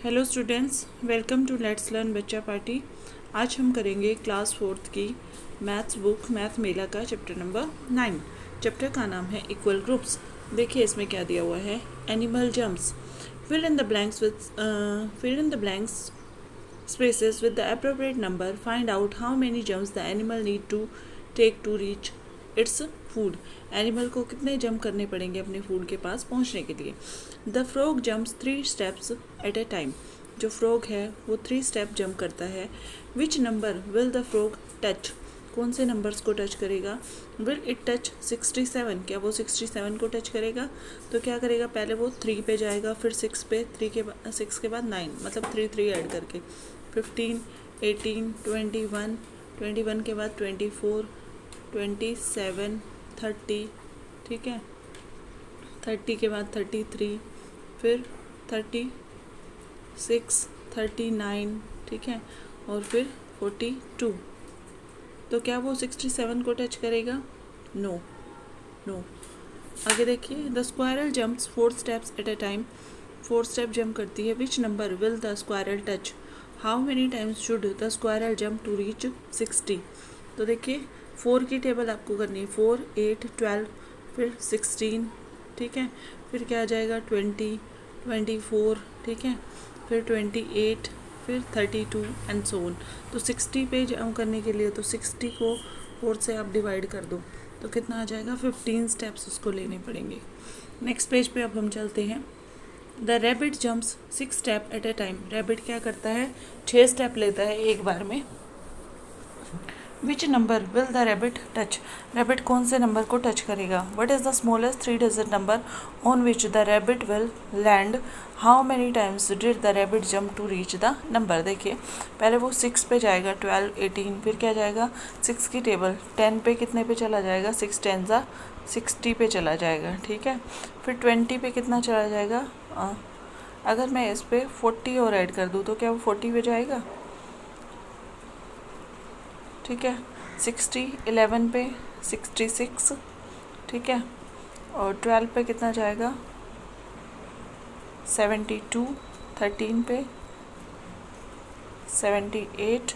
Hello students, welcome to let's learn बच्चा party. आज हम करेंगे क्लास 4th की मैथ्स बुक मैथ मेला का चैप्टर नंबर 9। चैप्टर का नाम है इक्वल ग्रुप्स। देखिए इसमें क्या दिया हुआ है। Animal jumps, fill in the blanks spaces with the appropriate number. Find out how many jumps the animal need to take to reach its food. Animal को कितने जंप करने पड़ेंगे अपने फूड के पास पहुंचने के लिए। The frog jumps 3 steps at a time. जो फ्रॉग है वो 3 स्टेप जंप करता है। Which number will the frog touch? कौन से नंबर्स को टच करेगा? Will it touch 67? क्या वो 67 को टच करेगा? तो क्या करेगा, पहले वो 3 पे जाएगा, फिर 6 पे, 6 के बाद 9, मतलब 3 ऐड करके 15, 18, 21, 21 के बाद 24, 27, 30, ठीक है, 30 के बाद 33, फिर 36, 39, ठीक है, और फिर 42। तो क्या वो 67 को टच करेगा? नो। आगे देखिए, the squirrel jumps 4 steps at a time. 4 step jump करती है। Which number will the squirrel touch? How many times should the squirrel jump to reach 60? तो देखिए 4 की टेबल आपको करनी है। 4, 8, 12, फिर 16, ठीक है, फिर क्या आ जाएगा 20, 24, ठीक है, फिर 28, फिर 32 एंड सो ऑन। तो 60 पे जंप करने के लिए तो 60 को 4 से आप डिवाइड कर दो तो कितना आ जाएगा, 15 स्टेप्स उसको लेने पड़ेंगे। नेक्स्ट पेज पे अब हम चलते हैं। The rabbit jumps 6 step at a time. Rabbit क्या करता है, 6 स्टेप लेता है एक बार में। Which number will the rabbit touch? Rabbit कौन से नंबर को टच करेगा? What is the smallest 3 digit number on which the rabbit will land? How many times did the rabbit jump to reach the number? देखिए पहले वो 6 पे जाएगा, 12, 18, फिर क्या जाएगा 6 की टेबल 10 पे, कितने पे चला जाएगा, 6 10 60 पे चला जाएगा, ठीक है, फिर 20 पे कितना चला जाएगा, अगर मैं इस पे 40 और ऐड कर दूँ तो क्या वो 40 पे जाएगा, ठीक है, 60, 11 पे 66, ठीक है, और 12 पे कितना जाएगा 72, 13 पे 78,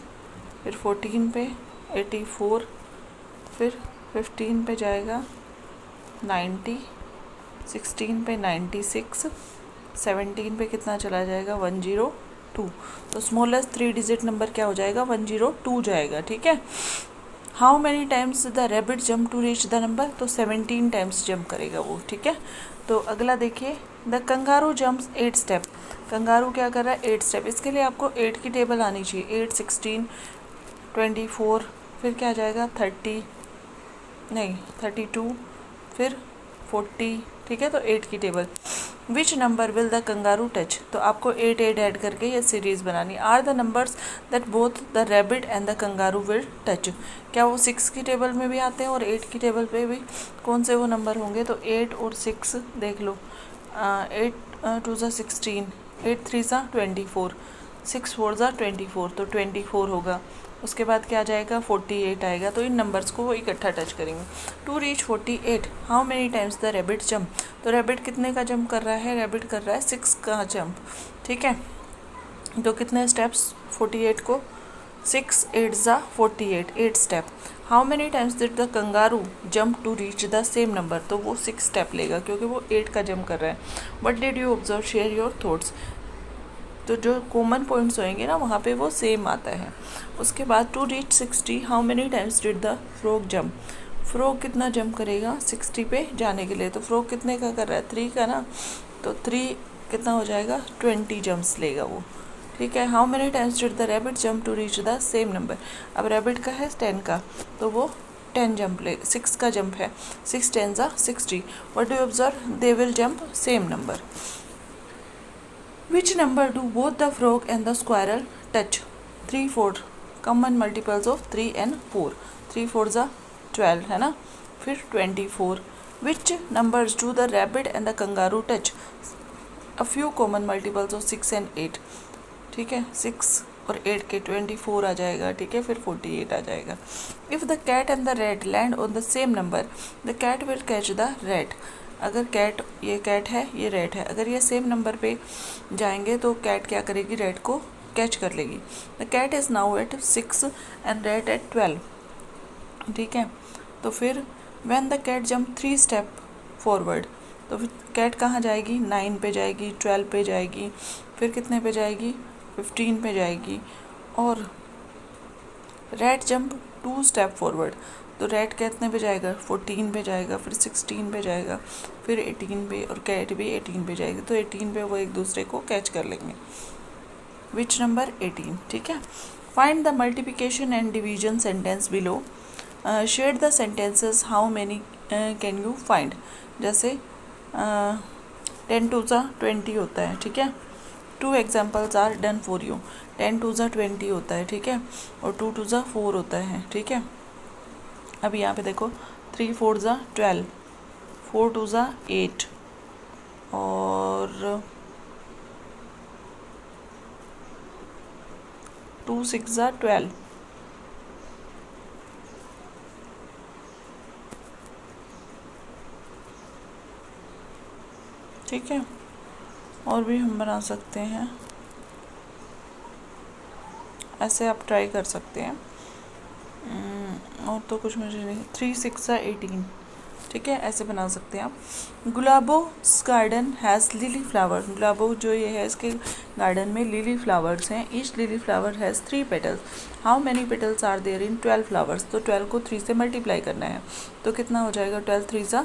फिर 14 पे 84, फिर 15 पे जाएगा 90, 16 पे 96, 17 पे कितना चला जाएगा 102। तो स्मॉलेस्ट 3 डिजिट नंबर क्या हो जाएगा, 102 जाएगा, ठीक है। How many times the rabbit jump to reach the number? तो 17 टाइम्स जंप करेगा वो, ठीक है। तो अगला देखिए, the kangaroo jumps 8 step. Kangaroo क्या कर रहा है, 8 स्टेप। इसके लिए आपको 8 की टेबल आनी चाहिए। 8, 16, 24, फिर क्या जाएगा 32, फिर 40, ठीक है, तो 8 की table. Which number will the kangaroo touch? तो आपको 8 ऐड करके ये सीरीज बनानी। Are the numbers that both the rabbit and the kangaroo will touch? क्या वो 6 की टेबल में भी आते हैं और 8 की टेबल पे भी? कौन से वो नंबर होंगे? तो 8 और 6 देख लो। 8 2 ज़ा 16, 8 3 ज़ा 24, 6 4 ज़ा 24, तो 24 होगा। उसके बाद क्या जाएगा 48 आएगा। तो इन नंबर्स को वो इकट्ठा टच करेंगे। To reach 48, how many times the rabbit jump? तो रैबिट कितने का जंप कर रहा है, रैबिट कर रहा है 6 का जंप, ठीक है। तो कितने स्टेप्स 48 को, 6 8 ज़ा 48, 8 step. How many times did the kangaroo jump to reach the same number? तो वो 6 स्टेप लेगा क्योंकि वो 8 का जंप कर रहा है। What did you observe, share your thoughts? तो जो कॉमन पॉइंट्स होंगे ना वहाँ पे वो सेम आता है। उसके बाद to reach 60, how many times did the frog jump? Frog कितना जंप करेगा 60 पे जाने के लिए? तो फ्रॉग कितने का कर रहा है, 3 का ना, तो 3 कितना हो जाएगा 20 जंप्स लेगा वो, ठीक है। How many times did the rabbit jump to reach the same number? अब रैबिट का है 10 का, तो वो 10 जंप ले, 6 का जंप है, 6 10 ज़ा 60। What do you observe, they will jump same number. Which number do both the frog and the squirrel touch? 3, 4, common multiples of 3 and 4. 3 4 ज़ा 12 है ना, फिर 24. Which numbers do the rabbit and the kangaroo touch? A few common multiples of 6 and 8. ठीक है, 6 और 8 के 24 आ जाएगा, ठीक है, फिर 48 आ जाएगा। If the cat and the rat land on the same number, the cat will catch the rat. अगर कैट, ये कैट है, ये रैट है, अगर ये सेम नंबर पे जाएंगे तो कैट क्या करेगी, रैट को कैच कर लेगी। The cat is now at 6 and rat at 12, ठीक है। तो फिर when the cat jump 3 step forward, तो फिर कैट कहाँ जाएगी, 9 पे जाएगी, 12 पे जाएगी, फिर कितने पे जाएगी, 15 पे जाएगी। और रैट जंप 2 स्टेप फॉरवर्ड, तो रैट कितने पे जाएगा, 14 पे जाएगा, फिर 16 पे जाएगा, फिर 18 पे, और कैट भी 18 पे जाएगी। तो 18 पे वो एक दूसरे को कैच कर लेंगे। विच नंबर, 18, ठीक है। Find the multiplication and division sentence below, shade the sentences, how many can you find. जैसे 10 टू ज़ा 20 होता है, ठीक है। 2 examples are done for you. 10 two ज़ा 20 होता है, ठीक है, और 2 टू ज़ा 4 होता है, ठीक है। अब यहाँ पे देखो 3 4 ज़ा 12, 4 टू ज़ा 8, और 2 6 ज़ा 12, ठीक है। और भी हम बना सकते हैं, ऐसे आप ट्राई कर सकते हैं। और तो कुछ मुझे नहीं, 3 6 ज़ा 18, ठीक है, ऐसे बना सकते हैं आप। Gulabo's garden has lily flower, Gulabo जो ये है इसके गार्डन में लिली फ्लावर्स हैं। Each lily flower has 3 petals, how many petals are there in 12 flowers. तो 12 को 3 से मल्टीप्लाई करना है, तो कितना हो जाएगा, 12 3 ज़ा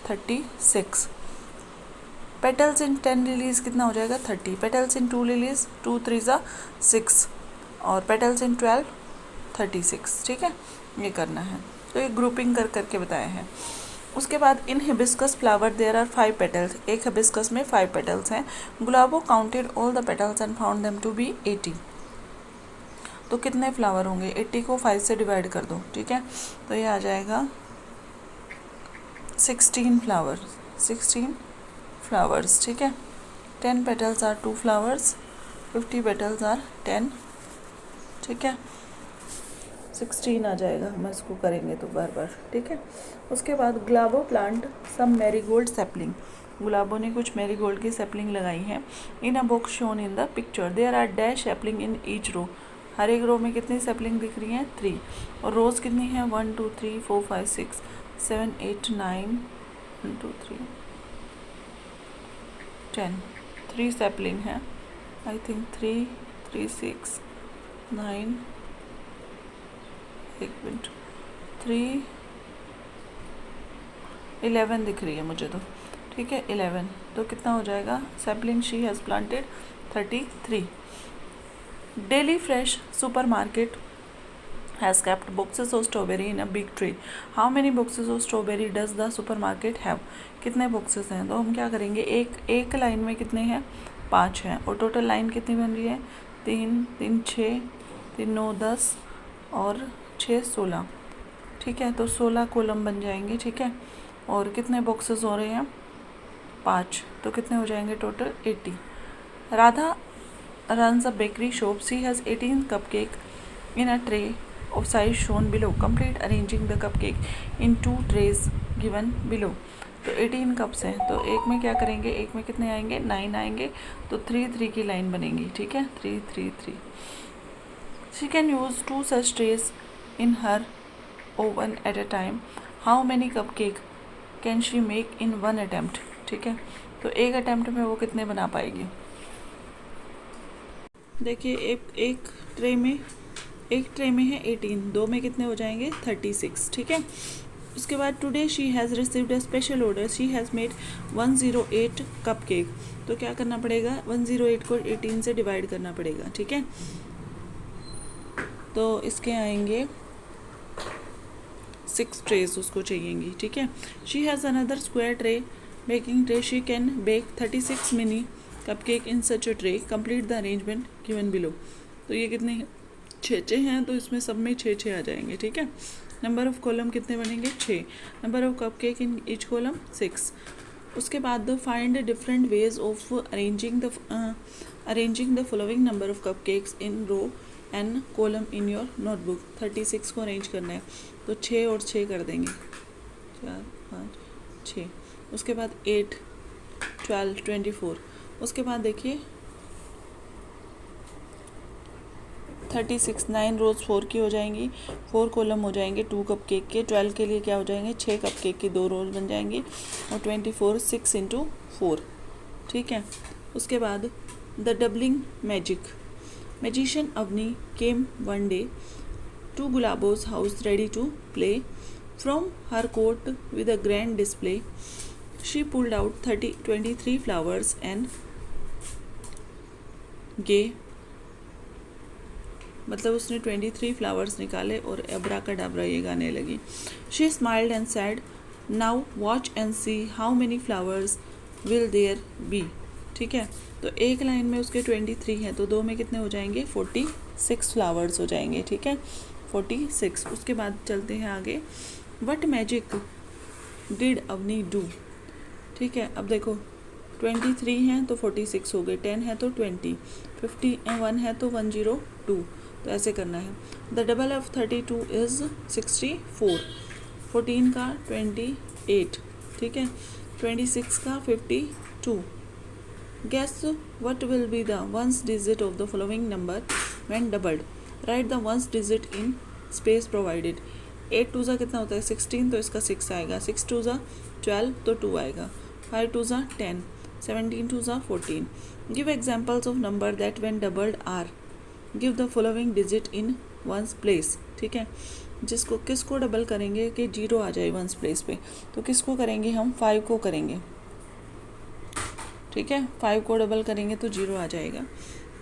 36। पेटल्स इन 10 लिलीज कितना हो जाएगा, 30। पेटल्स इन 2 लिलीज, 2 3 ज़ा 6, और पेटल्स इन 12 36, ठीक है। ये करना है, तो ये ग्रुपिंग कर करके बताया है। उसके बाद in hibiscus flower there are 5 petals, एक हिबिस्कस में 5 पेटल्स हैं। Gulabo counted all the petals and found them to be 80। तो कितने फ्लावर होंगे, 80 को 5 से डिवाइड कर दो, ठीक है। तो ये आ जाएगा 16 फ्लावर, 16 फ्लावर्स, ठीक है। 10 petals are 2 flowers, 50 petals are 10, ठीक है। 16 आ जाएगा, हम इसको करेंगे तो बार बार, ठीक है। उसके बाद Gulabo plant some marigold sapling, Gulabo ने कुछ मैरीगोल्ड की सैपलिंग लगाई है। In a box shown in the picture there are dash sapling in each row, हर एक रो में कितनी सैपलिंग दिख रही हैं, 3, और रोज कितनी है, 1 2 3 4 5 6 7 8 9 1 2 3 10, 3 सैपलिंग है, आई थिंक 3 3 6 9, एक मिनट, 3 11 दिख रही है मुझे तो, ठीक है, 11। तो कितना हो जाएगा, sapling she has planted 33। Daily fresh super market has kept boxes of strawberry in a big tray, how many boxes of strawberry does the super market have. कितने बॉक्सेस हैं, तो हम क्या करेंगे, एक लाइन में कितने हैं, 5 हैं, और टोटल लाइन कितनी बन रही है, 3 3 6 3 9 10 और 6 16, ठीक है। तो 16 कॉलम बन जाएंगे, ठीक है। और कितने बॉक्सेस हो रहे हैं, 5, तो कितने हो जाएंगे total, 80। Radha runs a bakery shop, she has 18 cupcake in a tray of size shown below, complete arranging the cupcake in 2 trays given below। तो 18 कप्स हैं, तो एक में क्या करेंगे, एक में कितने आएंगे, 9 आएंगे, तो 3 3 की लाइन बनेगी, ठीक है, 3 3 3। She can use 2 such trays in her oven at a time, how many cupcake can she make in 1 attempt, ठीक है। तो एक अटैम्प्ट में वो कितने बना पाएगी, देखिए एक ट्रे में है 18, 2 में कितने हो जाएंगे, 36, ठीक है। उसके बाद today she has received a special order, she has made 108 cupcake. तो क्या करना पड़ेगा, 108 को 18 से डिवाइड करना पड़ेगा, ठीक है। तो इसके आएंगे 6 ट्रेज उसको चाहिएंगी, ठीक है। She has another square tray baking tray, she can bake 36 mini cupcake in such a tray, complete the arrangement given below. तो ये कितने 6 हैं, तो इसमें सब में 6 आ जाएंगे, ठीक है। नंबर ऑफ कॉलम कितने बनेंगे, 6। Number of cupcake in each column 6। उसके बाद find different ways of arranging the following number of cupcakes in row and column in your notebook. 36 को अरेंज करना है, तो 6 और 6 कर देंगे, 4 5 6। उसके बाद 8, 12, 24। उसके बाद देखिए 36, 9 रोज़ 4 की हो जाएंगी, 4 कॉलम हो जाएंगे 2 कप केक के। 12 के लिए क्या हो जाएंगे, 6 कप केक की 2 रोज़ बन जाएंगी। और 24 6 × 4, ठीक है। उसके बाद the doubling magic. Magician Avani came one day to गुलाबो's house ready to play. From her coat with a grand display, she pulled out 23 flowers and gay, मतलब उसने 23 फ्लावर्स निकाले और अब्राकडाब्रा ये गाने लगी। She smiled and said, now watch and see how many flowers will there be, ठीक है। तो एक लाइन में उसके 23 हैं, तो 2 में कितने हो जाएंगे, 46 फ्लावर्स हो जाएंगे, ठीक है, 46। उसके बाद चलते हैं आगे। What magic did Avani do, ठीक है। अब देखो 23 हैं तो 46 हो गए, 10 है तो 20, 51 है तो 102, तो ऐसे करना है। द डबल ऑफ 32 इज़ 64, 14 का 28, ठीक है, 26 का 52। Guess what will be the ones digit of the following number when doubled. Write the ones digit in space provided. 8 2 जा कितना होता है, 16, तो इसका 6 आएगा। 6 2 जा 12, तो 2 आएगा। 5 2 जा 10, 17 2 जा 14। Give examples of number that when doubled are. Give the following digit in ones place, ठीक है। जिसको किसको डबल करेंगे कि 0 आ जाए वंस प्लेस पे, तो किसको करेंगे हम, 5 को करेंगे, ठीक है। 5 को डबल करेंगे तो 0 आ जाएगा।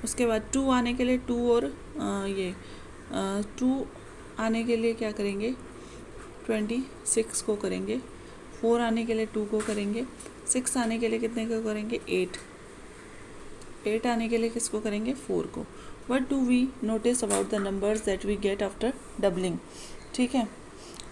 उसके बाद 2 आने के लिए 2 और 2 आने के लिए क्या करेंगे, 26 को करेंगे। 4 आने के लिए 2 को करेंगे। 6 आने के लिए कितने को करेंगे, 8। 8 आने के लिए किसको करेंगे, 4 को। What do we notice about the numbers that we get after doubling, ठीक है।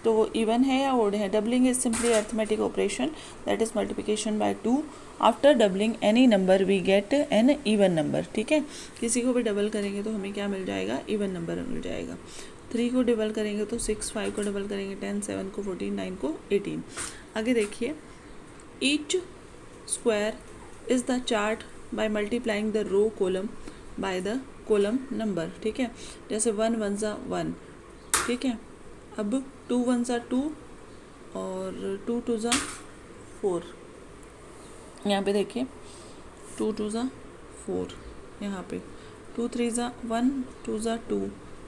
तो वो इवन है या ओड है। Doubling is simply arithmetic operation that is multiplication by 2। After doubling any number we get an even number, ठीक है। किसी को भी डबल करेंगे तो हमें क्या मिल जाएगा, इवन नंबर मिल जाएगा। 3 को डबल करेंगे तो 6, 5 को डबल करेंगे 10, 7 को 14, 9 को 18। आगे देखिए, each square is the chart by multiplying the row column by the column number, ठीक है। जैसे 1 1 जा 1, ठीक है। अब 2 1 जा 2 और 2 2 जा 4। यहाँ पे देखिए 2 2 जा 4, यहाँ पे 2 3 जा 1, 2 जा 2,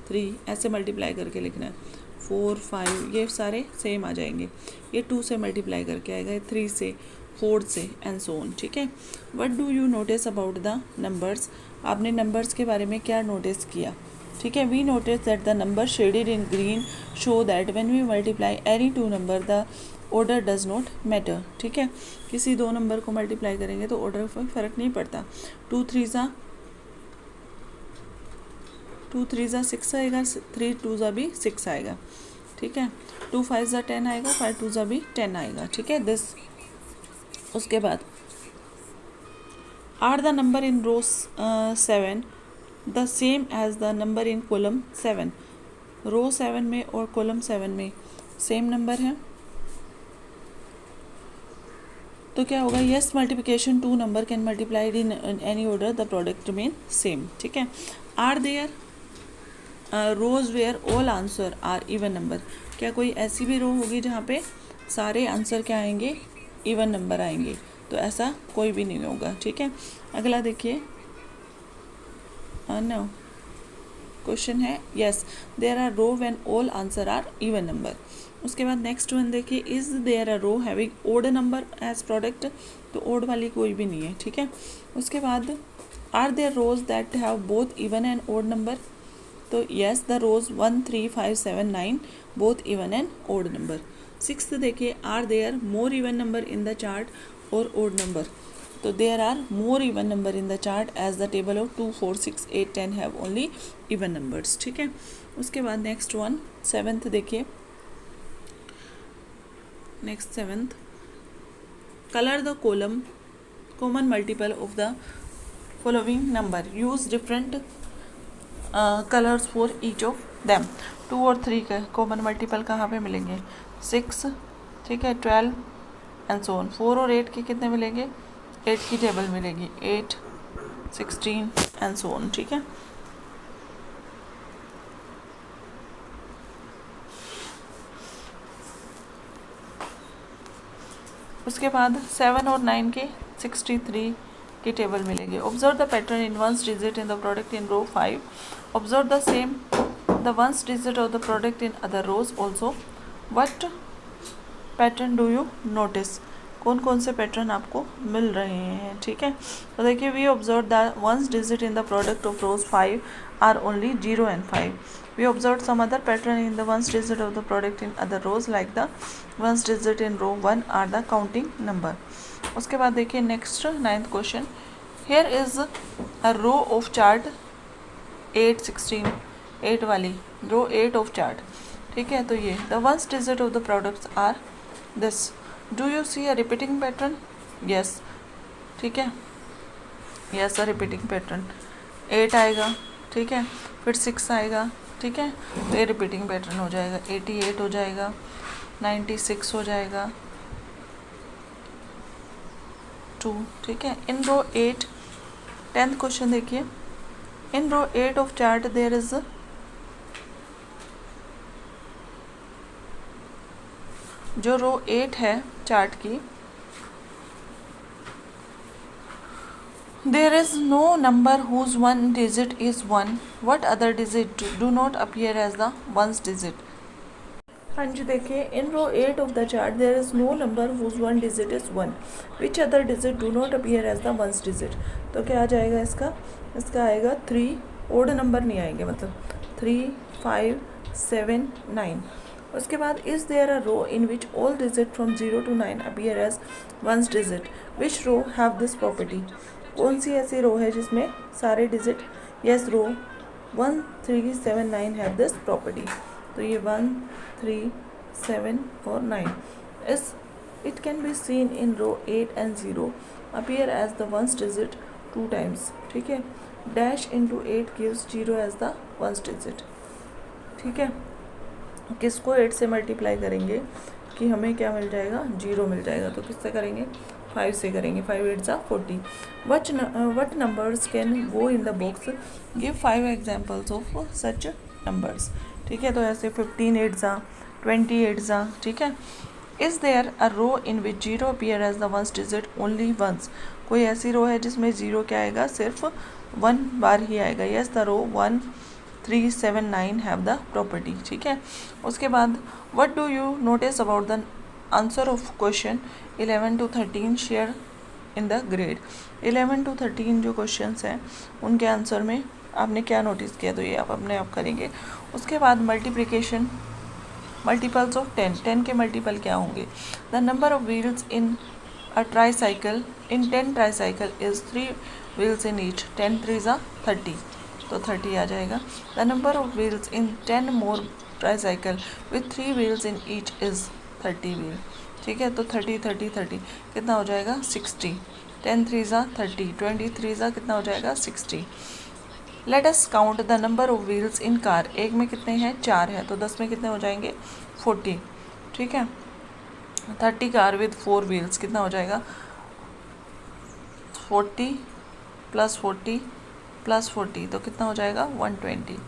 3, ऐसे मल्टीप्लाई करके लिखना है। 4 5 ये सारे सेम आ जाएंगे। ये 2 से मल्टीप्लाई करके आएगा, 3 से, 4 से, एंड सो ऑन, ठीक है। What do you notice about the numbers. आपने नंबर्स के बारे में क्या नोटिस किया, ठीक है। We notice that the number shaded in green show that when we multiply any 2 number the order does not matter, ठीक है। किसी 2 नंबर को मल्टीप्लाई करेंगे तो ऑर्डर में फ़र्क नहीं पड़ता। 2 3 जा 6 आएगा, 3 2 जा भी 6 आएगा, ठीक है। 2 5 जा 10 आएगा, 5 2 जा भी 10 आएगा, ठीक है। दिस उसके बाद are the number in row 7 the same as the number in column 7। Row 7 में और कॉलम 7 में सेम नंबर है, तो क्या होगा, yes multiplication 2 number can multiplied in any order the product remain same, ठीक है। Are there rows where all answer are even number. क्या कोई ऐसी भी रो होगी जहाँ पे सारे आंसर क्या आएंगे, इवन नंबर आएंगे, तो ऐसा कोई भी नहीं होगा, ठीक है। अगला देखिए, नो क्वेश्चन है, yes there are row when all answer are even number. उसके बाद नेक्स्ट वन देखिए, is there a row having odd number as product, तो ओड वाली कोई भी नहीं है, ठीक है। उसके बाद are there rows that have both even and odd number, तो yes the rows 1 3 5 7 9 both even and odd number. 6th देखिए, are there more even number in the chart और ओड नंबर, तो there are more even number in the chart as the table of 2 4 6 8 10 have only even numbers, ठीक है। उसके बाद next one 7th देखिए, next 7th, colour the column common multiple of the following number, use different colours for each of them. 2 और 3 का common multiple कहाँ पे मिलेंगे, 6, ठीक है, 12, एंड सो ऑन। 4 और 8 के कितने मिलेंगे, 8 की टेबल मिलेगी, 8, 16 एंड सो ऑन। ठीक है, उसके बाद 7 और 9 के 63 की टेबल मिलेगी। Observe the pattern in ones digit in the product in row 5। Observe the same the ones digit of the product in other rows also. What pattern do you notice, कौन कौन से पैटर्न आपको मिल रहे हैं। ठीक है, तो देखिए we observe the ones digit in the product of rows 5 are only 0 and 5. We observed some other pattern in the ones digit of the product in other rows like the ones digit in row 1 are the counting number. उसके बाद देखिए next 9th question. Here is a row of chart 8, 16, 8 वाली रो 8 of chart। ठीक है, तो ये the ones digit of the products are this. Do you see a repeating pattern? Yes. ठीक है, yes a repeating pattern। 8 आएगा, ठीक है, फिर 6 आएगा, ठीक है, तो ये रिपीटिंग पैटर्न हो जाएगा। 88 हो जाएगा, 96 हो जाएगा, 2। ठीक है, इन रो 8 10th क्वेश्चन देखिए। In row 8 of chart there is जो रो 8 है चार्ट की, there is no number whose one digit is 1. What other digit do not appear as the ones digit? हाँ जी, देखिए in row 8 of the chart there is no number whose one digit is 1. Which other digit do not appear as the ones digit? तो क्या आ जाएगा इसका, इसका आएगा 3, odd number नहीं आएंगे, मतलब 3, 5, 7, 9। उसके बाद is there a row in which all digit from 0 to 9 appear as ones digit? Which row have this property? कौन सी ऐसी रो है जिसमें सारे digit, yes row 1, 3, 7, 9 have this property. तो ये 1, 3, 7 और 9 is it can be seen in row 8 and 0 appear as the ones digit 2 times। ठीक है, dash into 8 gives 0 as the ones digit। ठीक है, किसको 8 से मल्टीप्लाई करेंगे कि हमें क्या मिल जाएगा, 0 मिल जाएगा। तो किससे करेंगे, 5 से करेंगे। 5 8 जा 40। What numbers can go in the box, give 5 examples of such numbers. ठीक है, तो ऐसे 15 8 जा 28 जा। ठीक है, is there a row in which 0 appear as the ones digit only once? कोई ऐसी रो है जिसमें 0 क्या आएगा, सिर्फ 1 बार ही आएगा। Yes the row 1, 3, 7, 9 have the property. ठीक है, उसके बाद what do you notice about the answer of question 11 to 13 share in the grade. 11 to 13 जो क्वेश्चंस हैं उनके आंसर में आपने क्या नोटिस किया, तो ये आप अपने आप करेंगे। उसके बाद मल्टीप्लिकेशन, मल्टीपल्स ऑफ 10, 10 के मल्टीपल क्या होंगे। The number of wheels in a tricycle in 10 tricycle is 3 wheels in each. 10 3 30, तो 30 आ जाएगा। The number of wheels in 10 more tricycle with 3 wheels in each is 30 wheel. ठीक है, तो 30 30 30 कितना हो जाएगा, 60। 10 3 30, 23 कितना हो जाएगा, 60। Let us count the number of wheels in car. एक में कितने हैं, 4 है, तो 10 में कितने हो जाएंगे, 40। ठीक है, 30 कार विद 4 व्हील्स कितना हो जाएगा, 40 + 40 + 40, तो कितना हो जाएगा, 120।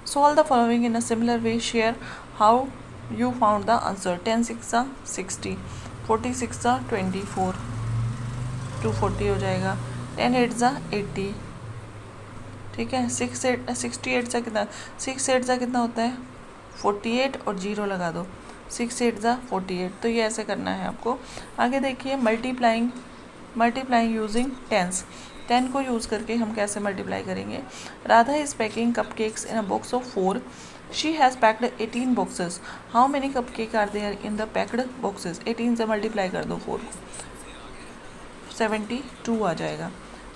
Solve the following in a similar way, share how you found the answer। 10 6 60, 40 6 24, 240 हो जाएगा। 10 8 80। ठीक है, 68 से कितना, 6 8 कितना होता है, 48 और 0 लगा दो, 6 8 48। तो ये ऐसे करना है आपको। आगे देखिए मल्टीप्लाइंग यूजिंग टेंस। 10 को यूज़ करके हम कैसे मल्टीप्लाई करेंगे। Radha is packing cupcakes in a box of 4। She has packed 18 boxes. How many cupcake are there in the packed boxes? 18 से मल्टीप्लाई कर दो 4, 72 आ जाएगा।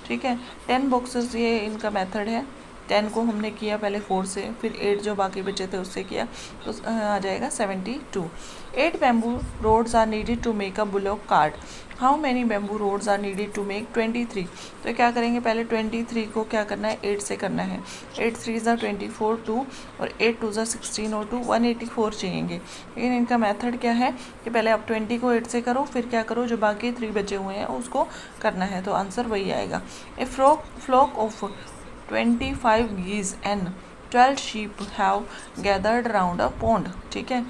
ठीक है, 10 बॉक्सेस ये इनका मेथड है। 10 को हमने किया पहले 4 से, फिर 8 जो बाकी बचे थे उससे किया, तो आ जाएगा 72। 8 bamboo rods are needed to make a bullock cart. How many bamboo rods are needed to make 23। तो क्या करेंगे, पहले 23 को क्या करना है, 8 से करना है। 8 3 ज़ा 24 2 और 8 2 ज़ा 16 और 2 184 चाहिएंगे। लेकिन इनका मेथड क्या है कि पहले आप 20 को 8 से करो, फिर क्या करो, जो बाकी 3 बचे हुए हैं उसको करना है, तो आंसर वही आएगा। ए flock of 25 geese and 12 sheep have gathered around a pond। ठीक है,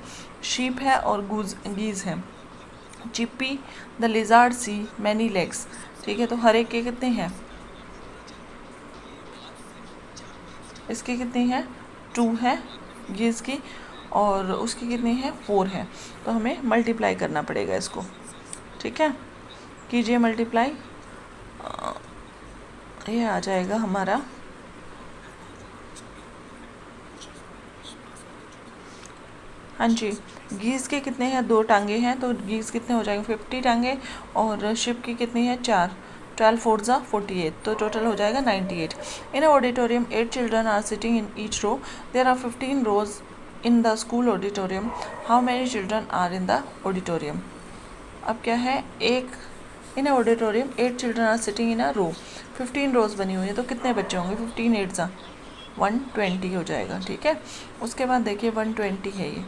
शीप है और गीज है। Chippy the lizard see many legs. ठीक है, तो हर एक के कितने हैं, इसके कितनी है, 2 है गीज की, और उसकी कितनी है, 4 है। तो हमें मल्टीप्लाई करना पड़ेगा इसको। ठीक है, कीजिए मल्टीप्लाई, ये आ जाएगा हमारा हाँ जी, गीज़ के कितने हैं, 2 टांगे हैं, तो गीज़ कितने हो जाएंगे, 50 टांगे, और शिप की कितनी है, 4। 12 4 ज़ा 48, तो टोटल हो जाएगा 98। In auditorium 8 children are sitting in each row. There are 15 rows in the school auditorium. How many children are in the auditorium. अब क्या है, एक in auditorium 8 children are sitting in a row. 15 rows बनी हुई है, तो कितने बच्चे होंगे, 15 8 ज़ा 120 हो जाएगा। ठीक है, उसके बाद देखिए 120 है ये।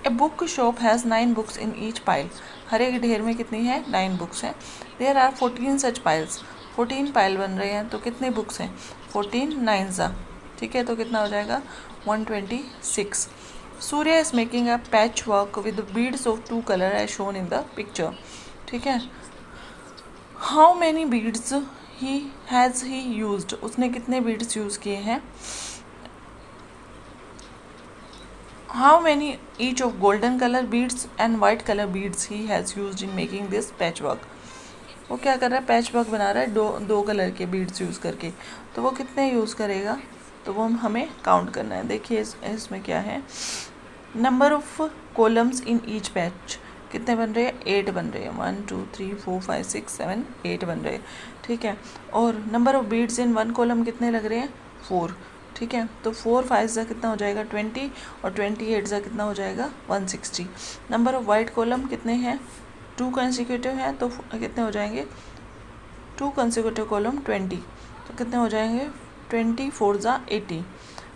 A book shop has 9 books in each pile. हर एक ढेर में कितनी है, 9 बुक्स हैं। There are 14 such piles. 14 pile बन रहे हैं, तो कितने बुक्स हैं, 14 9 ज़ा। ठीक है, तो कितना हो जाएगा, 126। Surya is making a patch work with beads of 2 colour as shown in the picture. ठीक है, how many beads he has he used. उसने कितने बीड्स यूज़ किए हैं। How many each of golden color beads and white color beads he has used in making this patchwork। वो क्या कर रहा है, पैच वर्क बना रहा है दो कलर के बीड्स यूज़ करके, तो वो कितने यूज़ करेगा, तो वो हमें काउंट करना है। देखिए इसमें क्या है, number of columns in each patch कितने बन रहे हैं, 8 बन रहे हैं। 1 2 3 4 5 6 7 8 बन रहे हैं। ठीक है, और number of beads in 1 column कितने लग रहे हैं, 4। ठीक है, तो 4 5 ज़ा कितना हो जाएगा, 20, और 28 ज़ा कितना हो जाएगा, 160। नंबर ऑफ वाइट कॉलम कितने हैं, 2 कंसेक्यूटिव हैं, तो कितने हो जाएंगे, 2 कंसेक्यूटिव कॉलम 20, तो कितने हो जाएंगे, 20 4 ज़ा 80।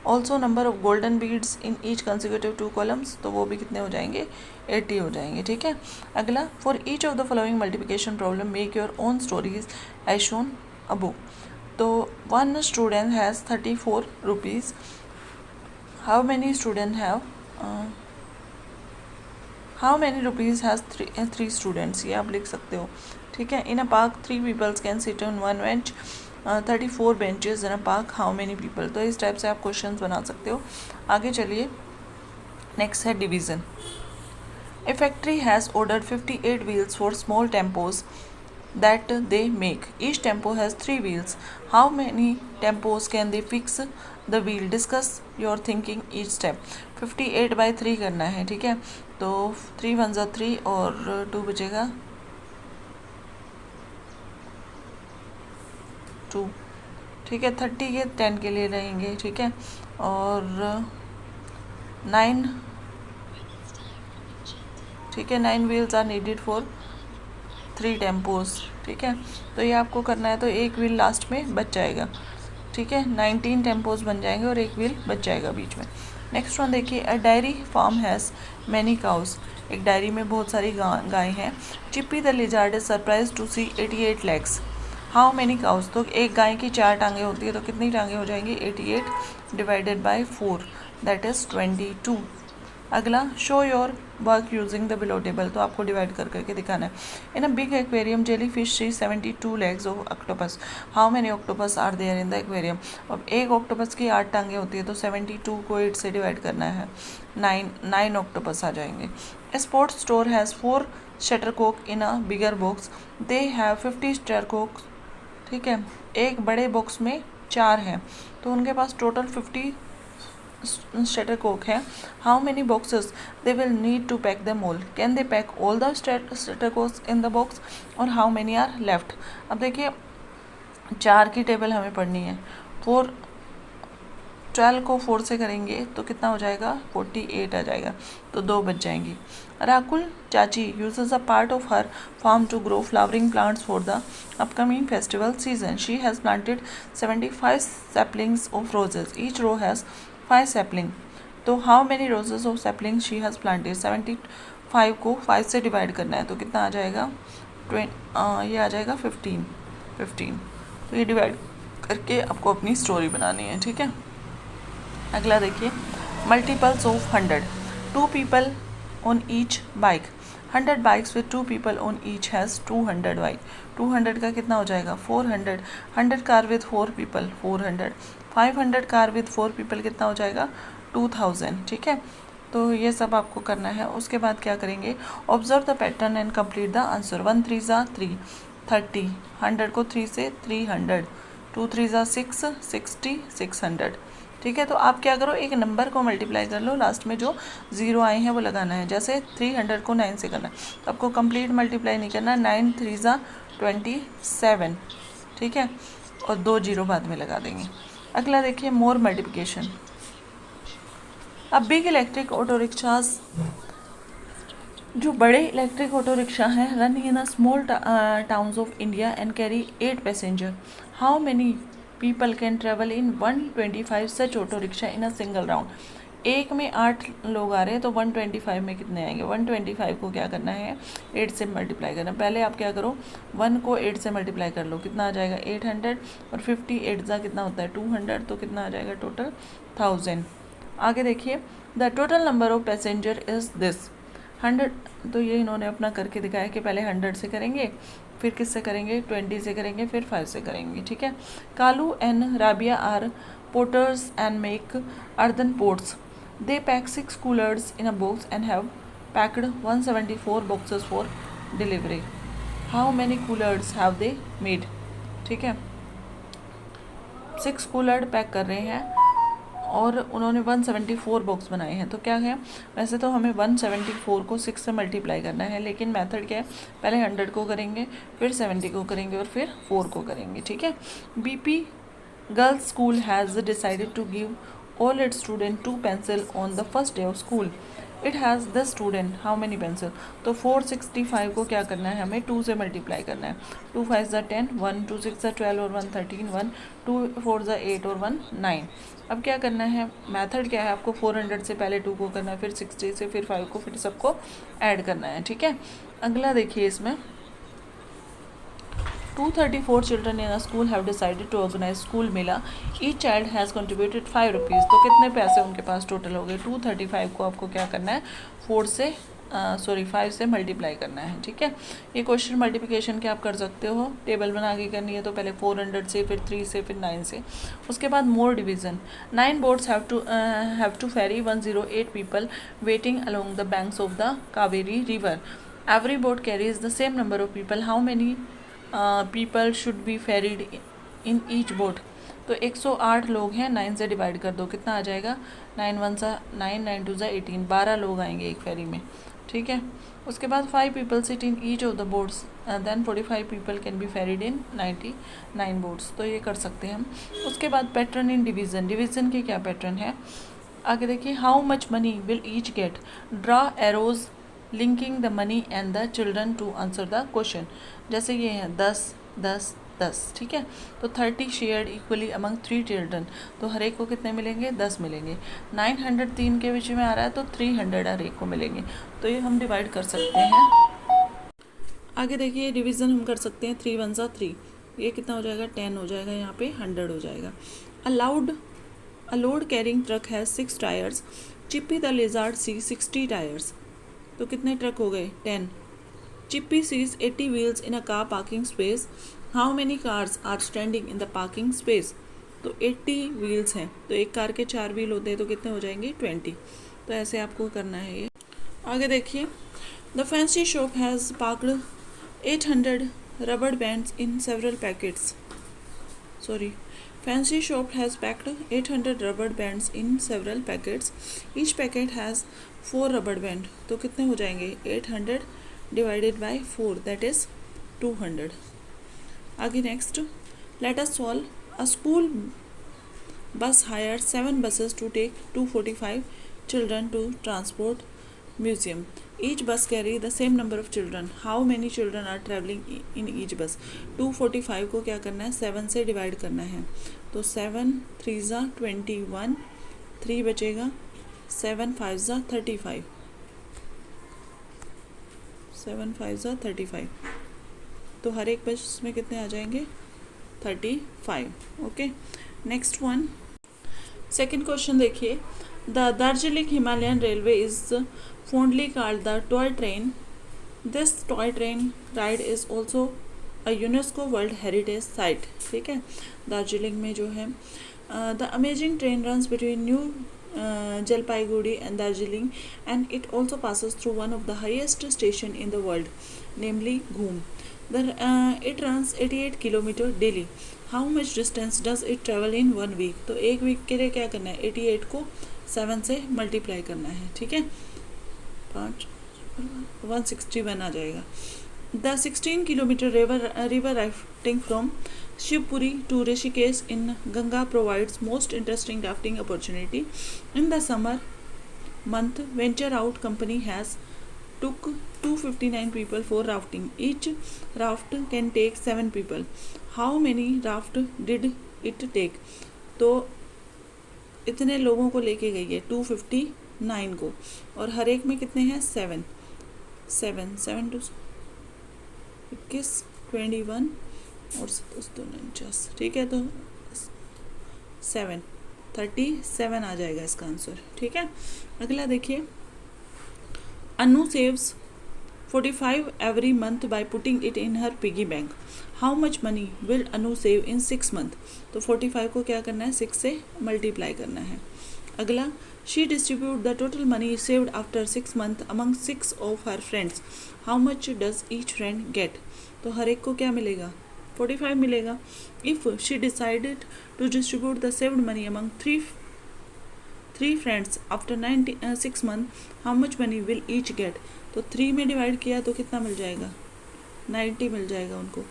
Also number of golden beads in each consecutive 2 columns, तो वो भी कितने हो जाएंगे, 80 हो जाएंगे। ठीक है, अगला, for each of the following multiplication problem make your own stories as shown above. तो 1 student has 34 rupees. How many student have how many rupees has 3 students, ये आप लिख सकते हो। ठीक है, in a park 3 people can sit on 1 bench, 34 benches in a park, how many people। तो इस टाइप से आप क्वेश्चंस बना सकते हो। आगे चलिए, नेक्स्ट है division. A factory has ordered 58 wheels for small tempos that they make. Each tempo has 3 wheels. How many tempos can they fix the wheel? Discuss your thinking each step. 58/3 करना है। ठीक है, तो 3 1 ज़ा 3 और 2 बचेगा 2। ठीक है, 30 के 10 के लिए रहेंगे। ठीक है, और 9, ठीक है, 9 wheels are needed for 3 tempos. ठीक है, तो ये आपको करना है, तो एक व्हील लास्ट में बच जाएगा। ठीक है, 19 टेम्पोज बन जाएंगे और एक व्हील बच जाएगा बीच में। नेक्स्ट वन देखिए, a dairy farm has many cows. एक डायरी में बहुत सारी गाय हैं। Chippy the lizard is surprise to see 88 legs. How many cows, तो एक गाय की 4 टांगे होती है, तो कितनी टांगे हो जाएंगी, 88 डिवाइडेड बाई 4, दैट इज़ 22। अगला, show your work using the below table, तो आपको डिवाइड कर करके दिखाना है। In a big aquarium jellyfish see 72 legs of octopus. How many octopus are there in the aquarium. अब एक ऑक्टोपस की 8 टांगे होती है, तो 72 को 8 से डिवाइड करना है, 9 ऑक्टोपस आ जाएंगे। A sports store has 4 shuttlecock in a bigger box, they have 50 shuttlecock. ठीक है, एक बड़े बॉक्स में 4 हैं, तो उनके पास टोटल 50 शटरकॉक है। How many boxes they will need to pack them all, can they pack all the shuttlecocks in the box, और हाउ मेनी आर लेफ्ट। अब देखिए 4 की टेबल हमें पढ़नी है। 4 12 को 4 से करेंगे तो कितना हो जाएगा 48 आ जाएगा, तो 2 बच जाएंगी। राकुल चाची uses a part of her farm to grow flowering plants for the upcoming festival season. She has planted 75 saplings of roses. Each row has 5 saplings. तो how many roses of saplings she has planted? 75 को 5 से divide करना है तो कितना आ जाएगा ये आ जाएगा 15। तो ये डिवाइड करके आपको अपनी स्टोरी बनानी है, ठीक है। अगला देखिए, multiples of 100, 2 people on each bike, 100 bikes with 2 people on each has 200 bike। 200 का कितना हो जाएगा 400, 100 car with 4 people 400, 500 car with 4 people कितना हो जाएगा 2000, ठीक है। तो ये सब आपको करना है। उसके बाद क्या करेंगे, observe the pattern and complete the answer. 1 3 3 30, 100 को 3 से 300, 2 3 6 60 600, ठीक है। तो आप क्या करो, एक नंबर को मल्टीप्लाई कर लो, लास्ट में जो 0 आए हैं वो लगाना है। जैसे 300 को 9 से करना है तो आपको कंप्लीट मल्टीप्लाई नहीं करना, 9 3 27, ठीक है, और 2 0 बाद में लगा देंगे। अगला देखिए, मोर मल्टीप्लिकेशन। अब बिग इलेक्ट्रिक ऑटो रिक्शाज, जो बड़े इलेक्ट्रिक ऑटो रिक्शा हैं, run in a small towns of India and carry 8 passenger. How many people can travel in 125 such auto rickshaw in a single round. एक में 8 लोग आ रहे हैं तो 125 में कितने आएंगे। 125 को क्या करना है 8 से मल्टीप्लाई करना। पहले आप क्या करो, 1 को 8 से मल्टीप्लाई कर लो, कितना आ जाएगा 800, और 58 जा कितना होता है 200, तो कितना आ जाएगा टोटल 1000। आगे देखिए, the total number of passenger is this 100। तो ये इन्होंने अपना करके दिखाया कि पहले 100 से करेंगे, फिर किससे करेंगे 20 से करेंगे, फिर 5 से करेंगे, ठीक है। Kalu and Rabia are potters and make earthen pots. They pack 6 coolers in a box and have packed 174 boxes for delivery. How many coolers have they made? ठीक है, 6 कूलर पैक कर रहे हैं और उन्होंने 174 बॉक्स बनाए हैं। तो क्या है, वैसे तो हमें 174 को 6 से मल्टीप्लाई करना है, लेकिन मेथड क्या है, पहले 100 को करेंगे, फिर 70 को करेंगे और फिर 4 को करेंगे, ठीक है। BP girls school has decided to give all its student 2 pencil on the first day of school. It has the student how many pencil? तो 465 को क्या करना है, हमें 2 से मल्टीप्लाई करना है। 2 5 ज़ा 10, 1 2 6 ज़ा 12 और 1 13, 1 2 4 ज़ा 8 और 1 9। अब क्या करना है, मेथड क्या है, आपको 400 से पहले 2 को करना है, फिर 60 से, फिर 5 को, फिर सबको ऐड करना है, ठीक है। अगला देखिए, इसमें 234 children in a school have decided to organize school Mela. Each child has contributed 5 rupees. तो कितने पैसे उनके पास टोटल हो गए 235 को आपको क्या करना है 5 से मल्टीप्लाई करना है, ठीक है। ये क्वेश्चन मल्टीप्लिकेशन के आप कर सकते हो, टेबल बना के करनी है तो पहले 400 से, फिर 3 से, फिर 9 से। उसके बाद मोर division. 9 boats have to ferry 108 people waiting along the banks of the Kaveri river. Every boat carries the same number of people. How many people should be ferried in each boat. तो 108 लोग हैं, 9 से divide कर दो, कितना आ जाएगा 9 1 सा 9, 9 2 सा 18, 12 लोग आएंगे एक फेरी में, ठीक है। उसके बाद 5 people sit in each of the boats, then 45 people can be ferried in 99 boats. तो ये कर सकते हैं हम। उसके बाद पैटर्न इन डिवीज़न, डिवीज़न के क्या पैटर्न है, आगे देखिए। How much money will each get, draw arrows linking the money and the children to answer the question. जैसे ये है 10 10 10, ठीक है। तो 30 शेयर्ड इक्वली अमंग 3 चिल्ड्रन, तो हर एक को कितने मिलेंगे 10 मिलेंगे। 900 3 के विषय में आ रहा है तो 300 हर एक को मिलेंगे। तो ये हम डिवाइड कर सकते हैं। आगे देखिए, डिवीज़न हम कर सकते हैं 3 1 सा 3, ये कितना हो जाएगा 10 हो जाएगा, यहाँ पे 100 हो जाएगा। A load carrying truck has 6 tyres, Chippy the lizard see 60 tyres. तो कितने ट्रक हो गए 10। Chippy sees 80 wheels in a car parking space. How many cars are standing in the parking space? तो 80 wheels हैं, तो एक कार के 4 wheel होते हैं, तो कितने हो जाएंगे 20। तो ऐसे आपको करना है ये। आगे देखिए, the fancy shop has parked 800 rubber bands in several packets. Fancy shop has packed 800 rubber bands in several packets. Each packet has 4 rubber band. तो कितने हो जाएंगे 800 divided by 4, that is 200. आगे next, let us solve a school bus hired 7 buses to take 245 children to transport museum. Each bus carry the same number of children. How many children are traveling in each bus? 245 को क्या करना है, 7 से divide करना है, तो 7 3 ज़ा 21, 3 बचेगा, 7 5 ज़ा 35, 7 5 ज़ा 35, तो हर एक बस में कितने आ जाएंगे, 35. Okay, next one, second question देखिए. The Darjeeling Himalayan railway is fondly called the toy train. This toy train ride is also a UNESCO World Heritage Site. ठीक है, दार्जिलिंग में जो है the amazing train runs between New Jalpaiguri and Darjeeling, and it also passes through one of the highest station in the world, namely Ghum. It runs 88 km daily. How much distance does it travel in 1 week? तो एक week के लिए क्या करना है, 88 को 7 से multiply करना है. ठीक है, 161 आ जाएगा. The 16 kilometre river rafting from Shivpuri to Rishikesh in Ganga provides most interesting rafting opportunity. In the summer month, venture out company has took 259 people for rafting. Each raft can take 7 people. How many raft did it take? तो इतने लोगों को लेके गई है, 259 को, और हर एक में कितने हैं, 7 2 21 21 और 49. ठीक है, तो 37 आ जाएगा इसका आंसर. ठीक है, अगला देखिए. अनु saves 45 every month by putting it in her piggy bank. How much money will Anu save in 6 month? तो 45 को क्या करना है, 6 से मल्टीप्लाई करना है. अगला, she distribute the total money saved after 6 months among 6 of her friends. How much does each friend get? तो हर एक को क्या मिलेगा, 45 मिलेगा. If she decided to distribute the saved money among three friends after 6 months, how much money will each get? तो 3 में divide किया तो कितना मिल जाएगा, 90 मिल जाएगा उनको.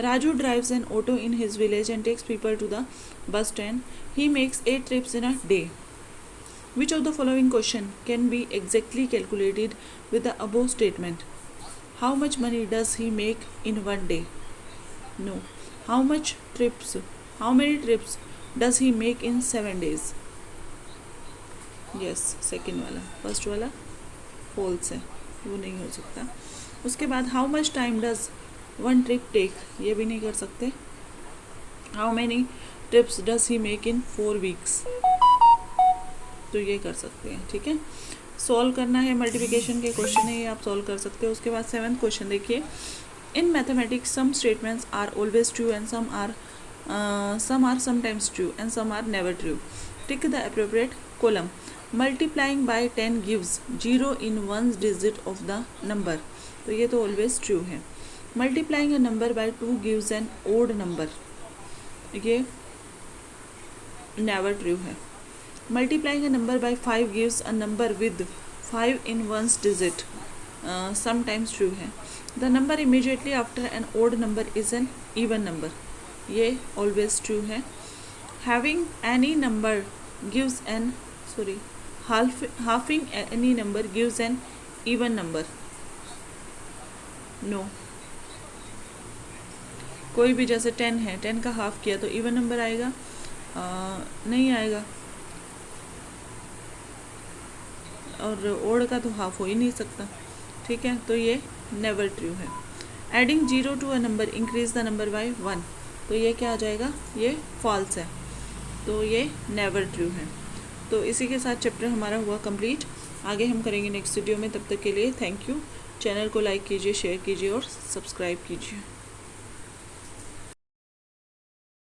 Raju drives an auto in his village and takes people to the bus stand. He makes 8 trips in a day. Which of the following question can be exactly calculated with the above statement? How much money does he make in 1 day? No. How many trips does he make in 7 days? Yes, second वाला. First वाला false है, वो नहीं हो सकता. उसके बाद how much time does 1 trip take, ये भी नहीं कर सकते. How many trips does he make in 4 weeks, तो ये कर सकते हैं. ठीक है, सॉल्व करना है, मल्टीप्लिकेशन के क्वेश्चन है, ये आप सॉल्व कर सकते हो. उसके बाद 7th क्वेश्चन देखिए. In mathematics some statements are always true and some are sometimes true and some are never true. Tick the appropriate column. Multiplying by 10 gives 0 in 1 digit of the number. तो ये तो always true है. Multiplying a number by 2 gives an odd number. ये never true है. Multiplying a number by 5 gives a number with 5 in 1 digit. Sometimes true है. The number immediately after an odd number is an even number. ये always true है. Having any number gives an halving any number gives an even number. No. कोई भी जैसे 10 है, 10 का half किया तो इवन नंबर आएगा, नहीं आएगा. और ओड का तो हाफ हो ही नहीं सकता. ठीक है, तो ये नेवर ट्रू है. Adding 0 to a number increase the number by 1, तो ये क्या आ जाएगा, ये फॉल्स है, तो ये नेवर ट्रू है. तो इसी के साथ चैप्टर हमारा हुआ कंप्लीट. आगे हम करेंगे नेक्स्ट वीडियो में. तब तक के लिए थैंक यू. चैनल को लाइक कीजिए, शेयर कीजिए और सब्सक्राइब कीजिए.